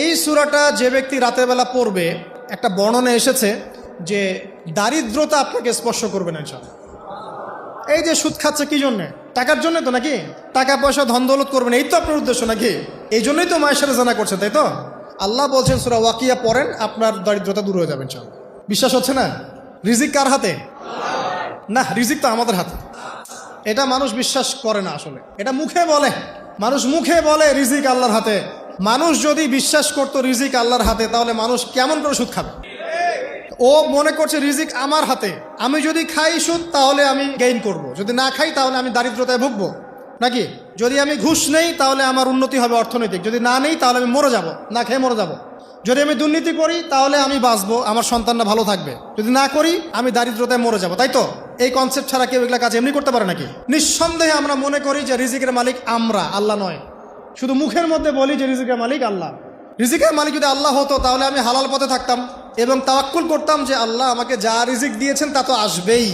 এই সূরাটা যে ব্যক্তি রাতের বেলা পড়বে, একটা বর্ণনা এসেছে যে দারিদ্রতা আপনাকে স্পর্শ করবে না ইনশাআল্লাহ। এই যে সুদ খাচ্ছে কি জন্যে? টাকার জন্য তো নাকি? টাকা পয়সা ধন দৌলত করবেন, এই তো আপনার উদ্দেশ্য নাকি? এই জন্যই তো মায়ের সাথে জানা করছে, তাই তো? আল্লাহ বলছেন সূরা ওয়াকিয়া পড়েন, আপনার দারিদ্রতা দূর হয়ে যাবে ইনশাআল্লাহ। বিশ্বাস হচ্ছে না? রিজিক কার হাতে? না, রিজিক তো আমাদের হাতে। এটা মানুষ বিশ্বাস করে না আসলে, এটা মুখে বলে। মানুষ মুখে বলে রিজিক আল্লাহর হাতে। মানুষ যদি বিশ্বাস করতো রিজিক আল্লাহর হাতে, তাহলে মানুষ কেমন করে সুদ খাবে? ও মনে করছে রিজিক আমার হাতে, আমি যদি খাই সুদ তাহলে আমি গেইন করব, যদি না খাই তাহলে আমি দারিদ্রতায় ভুগবো নাকি? যদি আমি ঘুষ নেই তাহলে আমার উন্নতি হবে অর্থনৈতিক, যদি না নেই তাহলে আমি মরে যাব, না খেয়ে মরে যাব। যদি আমি দুর্নীতি করি তাহলে আমি বাঁচবো, আমার সন্তানরা ভালো থাকবে, যদি না করি আমি দারিদ্রতায় মরে যাব, তাই তো? এই কনসেপ্ট ছাড়া কেউ এগুলা কাজ এমনি করতে পারে নাকি? নিঃসন্দেহে আমরা মনে করি যে রিজিকের মালিক আমরা, আল্লাহ নয়। শুধু মুখের মধ্যে বলি যে রিজিকের মালিক আল্লাহ। রিজিকের মালিক যদি আল্লাহ হতো তাহলে আমি হালাল পথে থাকতাম এবং তাওয়াক্কুল করতাম যে আল্লাহ আমাকে যা রিজিক দিয়েছেন তা তো আসবেই।